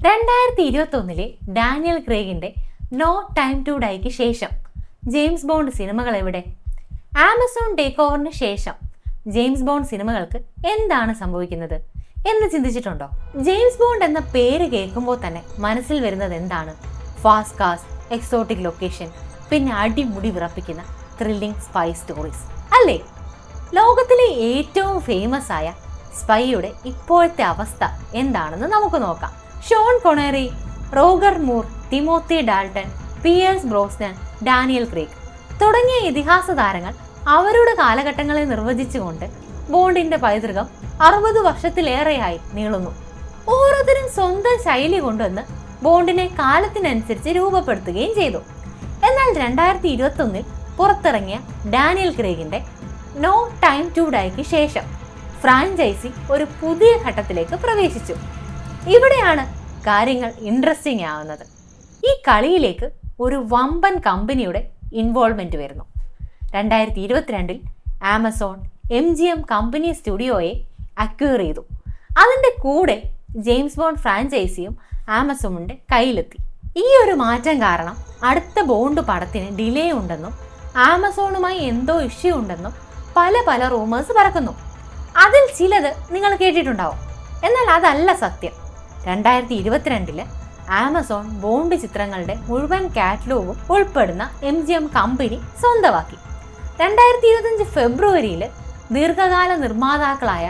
2021 Daniel ക്രേഗിന്റെ no time to ഡൈക്ക് ശേഷം ജെയിംസ് ബോണ്ട് സിനിമകൾ എവിടെ? ആമസോൺ ടേക്ക് ഓവറിന് ശേഷം ജെയിംസ് ബോണ്ട് സിനിമകൾക്ക് എന്താണ് സംഭവിക്കുന്നത് എന്ന് ചിന്തിച്ചിട്ടുണ്ടോ? ജെയിംസ് ബോണ്ട് എന്ന പേര് കേൾക്കുമ്പോൾ തന്നെ മനസ്സിൽ വരുന്നത് എന്താണ്? ഫാസ്റ്റ് കാസ്റ്റ്, എക്സോട്ടിക് ലൊക്കേഷൻ, പിന്നെ അടിമുടി വിറപ്പിക്കുന്ന ത്രില്ലിംഗ് സ്പൈ സ്റ്റോറീസ് അല്ലേ? ലോകത്തിലെ ഏറ്റവും ഫേമസ് ആയ സ്പൈയുടെ ഇപ്പോഴത്തെ അവസ്ഥ എന്താണെന്ന് നമുക്ക് നോക്കാം. Sean Connery, Roger Moore, Timothy Dalton, Pierce Brosnan, Daniel Craig തുടങ്ങിയ ഇതിഹാസ താരങ്ങൾ അവരുടെ കാലഘട്ടങ്ങളെ നിർവചിച്ചുകൊണ്ട് ബോണ്ടിന്റെ പൈതൃകം 60 വർഷത്തിലേറെയായി നീളുന്നു. ഓരോരുത്തരും സ്വന്തം ശൈലി കൊണ്ടുവന്ന് ബോണ്ടിനെ കാലത്തിനനുസരിച്ച് രൂപപ്പെടുത്തുകയും ചെയ്തു. എന്നാൽ 2021 പുറത്തിറങ്ങിയ ഡാനിയൽ ക്രേഗിന്റെ നോ ടൈം ടു ഡൈക്ക് ശേഷം ഫ്രാഞ്ചൈസി ഒരു പുതിയ ഘട്ടത്തിലേക്ക് പ്രവേശിച്ചു. ഇവിടെയാണ് കാര്യങ്ങൾ ഇൻട്രസ്റ്റിംഗ് ആവുന്നത്. ഈ കളിയിലേക്ക് ഒരു വമ്പൻ കമ്പനിയുടെ ഇൻവോൾവ്മെന്റ് വരുന്നു. 2022 ആമസോൺ MGM കമ്പനി സ്റ്റുഡിയോയെ അക്വയർ ചെയ്തു. അതിൻ്റെ കൂടെ ജെയിംസ് ബോണ്ട് ഫ്രാഞ്ചൈസിയും ആമസോണിന്റെ കയ്യിലെത്തി. ഈ ഒരു മാറ്റം കാരണം അടുത്ത ബോണ്ട് പടത്തിന് ഡിലേ ഉണ്ടെന്നും ആമസോണുമായി എന്തോ ഇഷ്യൂ ഉണ്ടെന്നും പല റൂമേഴ്സ് പറക്കുന്നു. അതിൽ ചിലത് നിങ്ങൾ കേട്ടിട്ടുണ്ടാവും. എന്നാൽ അതല്ല സത്യം. 2022 ആമസോൺ ബോണ്ട് ചിത്രങ്ങളുടെ മുഴുവൻ കാറ്റലോഗും ഉൾപ്പെടുന്ന MGM കമ്പനി സ്വന്തമാക്കി. 2025 ഫെബ്രുവരിയിൽ ദീർഘകാല നിർമ്മാതാക്കളായ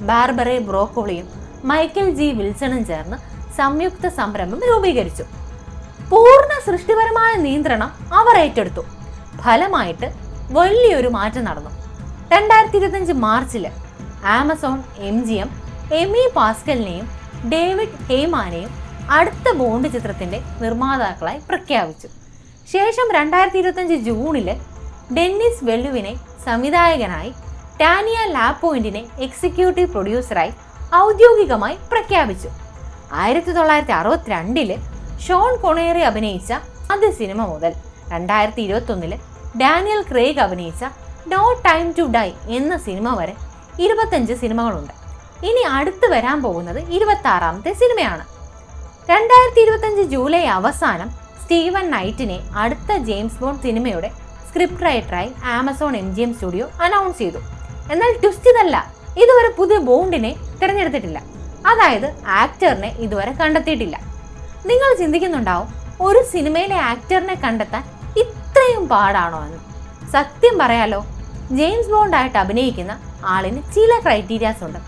ബാർബറെ ബ്രോക്കോളിയും മൈക്കൽ G. വിൽസണും ചേർന്ന് സംയുക്ത സംരംഭം രൂപീകരിച്ചു. പൂർണ്ണ സൃഷ്ടിപരമായ നിയന്ത്രണം അവർ ഏറ്റെടുത്തു. ഫലമായിട്ട് വലിയൊരു മാറ്റം നടന്നു. 2025 മാർച്ചിൽ ആമസോൺ MGM എമി പാസ്കലിനെയും ഡേവിഡ് ഹേമാനെയും അടുത്ത ബോണ്ട് ചിത്രത്തിന്റെ നിർമ്മാതാക്കളായി പ്രഖ്യാപിച്ചു. ശേഷം 2025 ജൂണിൽ ഡെന്നിസ് വെല്ലുവിനെ സംവിധായകനായി, ടാനിയ ലാപോയിന്റിനെ എക്സിക്യൂട്ടീവ് പ്രൊഡ്യൂസറായി ഔദ്യോഗികമായി പ്രഖ്യാപിച്ചു. 1962 ഷോൺ കൊണേറി അഭിനയിച്ച ആദ്യ സിനിമ മുതൽ 2021 ഡാനിയൽ ക്രേഗ് അഭിനയിച്ച നോ ടൈം ടു ഡൈ എന്ന സിനിമ വരെ 25 സിനിമകളുണ്ട്. ഇനി അടുത്ത് വരാൻ പോകുന്നത് 26ാമത്തെ സിനിമയാണ്. 2025 ജൂലൈ അവസാനം സ്റ്റീവൻ നൈറ്റിനെ അടുത്ത ജെയിംസ് ബോണ്ട് സിനിമയുടെ സ്ക്രിപ്റ്റ് റൈറ്ററായി ആമസോൺ MGM സ്റ്റുഡിയോ അനൗൺസ് ചെയ്തു. എന്നാൽ ട്വിസ്റ്റ് ഇതല്ല, ഇതുവരെ പുതിയ ബോണ്ടിനെ തിരഞ്ഞെടുത്തിട്ടില്ല. അതായത് ആക്ടറിനെ ഇതുവരെ കണ്ടെത്തിയിട്ടില്ല. നിങ്ങൾ ചിന്തിക്കുന്നുണ്ടാവും, ഒരു സിനിമയിലെ ആക്ടറിനെ കണ്ടെത്താൻ ഇത്രയും പാടാണോ എന്ന്. സത്യം പറയാലോ, ജെയിംസ് ബോണ്ടായിട്ട് അഭിനയിക്കുന്ന ആളിന് ചില ക്രൈറ്റീരിയാസ് ഉണ്ട്.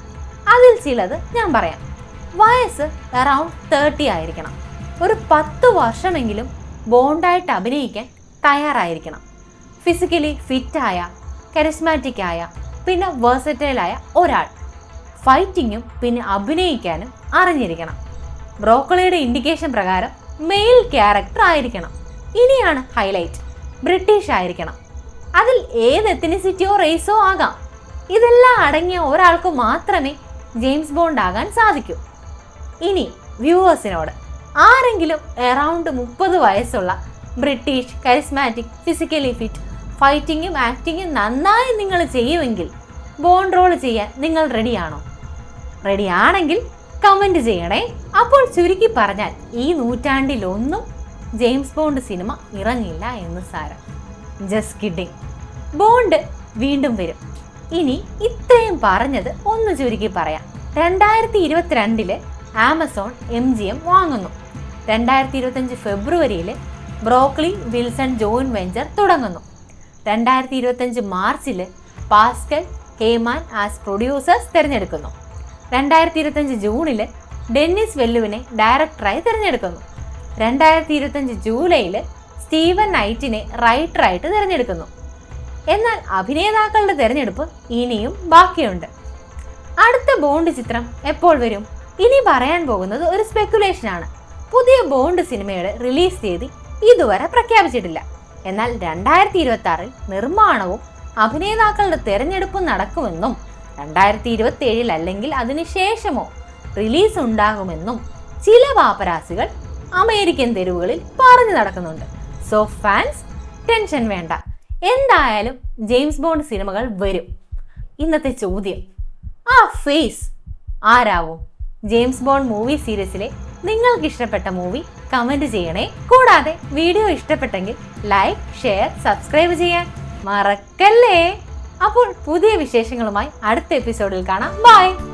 അതിൽ ചിലത് ഞാൻ പറയാം. വയസ്സ് അറൗണ്ട് 30 ആയിരിക്കണം. ഒരു 10 വർഷമെങ്കിലും ബോണ്ടായിട്ട് അഭിനയിക്കാൻ തയ്യാറായിരിക്കണം. ഫിസിക്കലി ഫിറ്റായ, കരിസ്മാറ്റിക് ആയ, പിന്നെ വേഴ്സറ്റൈലായ ഒരാൾ. ഫൈറ്റിങ്ങും പിന്നെ അഭിനയിക്കാനും അറിഞ്ഞിരിക്കണം. ബ്രോക്കോളിയുടെ ഇൻഡിക്കേഷൻ പ്രകാരം മെയിൽ ക്യാരക്ടർ ആയിരിക്കണം. ഇനിയാണ് ഹൈലൈറ്റ്, ബ്രിട്ടീഷ് ആയിരിക്കണം. അതിൽ ഏത് എത്നിസിറ്റിയോ റേസോ ആകാം. ഇതെല്ലാം അടങ്ങിയ ഒരാൾക്ക് മാത്രമേ ജെയിംസ് ബോണ്ട് ആകാൻ സാധിക്കൂ. ഇനി വ്യൂവേഴ്സിനോട് ആരെങ്കിലും അറൗണ്ട് 30 വയസ്സുള്ള, ബ്രിട്ടീഷ്, കരിസ്മാറ്റിക്, ഫിസിക്കലി ഫിറ്റ്, ഫൈറ്റിങ്ങും ആക്ടിങ്ങും നന്നായി നിങ്ങൾ ചെയ്യുമെങ്കിൽ ബോണ്ട് റോൾ ചെയ്യാൻ നിങ്ങൾ റെഡിയാണോ? റെഡിയാണെങ്കിൽ കമൻറ്റ് ചെയ്യണേ. അപ്പോൾ ചുരുക്കി പറഞ്ഞാൽ ഈ നൂറ്റാണ്ടിലൊന്നും ജെയിംസ് ബോണ്ട് സിനിമ ഇറങ്ങില്ല എന്ന് സാരം. Just kidding. ബോണ്ട് വീണ്ടും വരും. ഇനി ഇത്രയും പറഞ്ഞത് ഒന്ന് ചുരുക്കി പറയാം. 2022 ആമസോൺ MGM വാങ്ങുന്നു. 2025 ഫെബ്രുവരിയിൽ ബ്രോക്കോളി വിൽസൺ ജോയിന്റ് വെഞ്ചർ തുടങ്ങുന്നു. 2025 മാർച്ചിൽ പാസ്കൽ, ഹേമാൻ ആസ് പ്രൊഡ്യൂസേഴ്സ് തിരഞ്ഞെടുക്കുന്നു. 2025 ജൂണിൽ ഡെന്നിസ് വെല്ലുവിനെ ഡയറക്ടറായി തിരഞ്ഞെടുക്കുന്നു. 2025 ജൂലൈയിൽ സ്റ്റീവൻ നൈറ്റിനെ റൈറ്ററായിട്ട് തിരഞ്ഞെടുക്കുന്നു. എന്നാൽ അഭിനേതാക്കളുടെ തിരഞ്ഞെടുപ്പ് ഇനിയും ബാക്കിയുണ്ട്. അടുത്ത ബോണ്ട് ചിത്രം എപ്പോൾ വരും? ഇനി പറയാൻ പോകുന്നത് ഒരു സ്പെക്കുലേഷനാണ്. പുതിയ ബോണ്ട് സിനിമയുടെ റിലീസ് തീയതി ഇതുവരെ പ്രഖ്യാപിച്ചിട്ടില്ല. എന്നാൽ 2026 നിർമ്മാണവും അഭിനേതാക്കളുടെ തിരഞ്ഞെടുപ്പും നടക്കുമെന്നും 2027 അല്ലെങ്കിൽ അതിനുശേഷമോ റിലീസ് ഉണ്ടാകുമെന്നും ചില പാപ്പരാസികൾ അമേരിക്കൻ തെരുവുകളിൽ പറഞ്ഞു നടക്കുന്നുണ്ട്. സോ ഫാൻസ്, ടെൻഷൻ വേണ്ട. എന്തായാലും ജെയിംസ് ബോണ്ട് സിനിമകൾ വരും. ഇന്നത്തെ ചോദ്യം, ആ ഫേസ് ആരാവും? ജെയിംസ് ബോണ്ട് മൂവി സീരീസിലെ നിങ്ങൾക്ക് ഇഷ്ടപ്പെട്ട മൂവി കമന്റ് ചെയ്യണേ. കൂടാതെ വീഡിയോ ഇഷ്ടപ്പെട്ടെങ്കിൽ ലൈക്ക്, ഷെയർ, സബ്സ്ക്രൈബ് ചെയ്യാൻ മറക്കല്ലേ. അപ്പോൾ പുതിയ വിശേഷങ്ങളുമായി അടുത്ത എപ്പിസോഡിൽ കാണാം. ബൈ.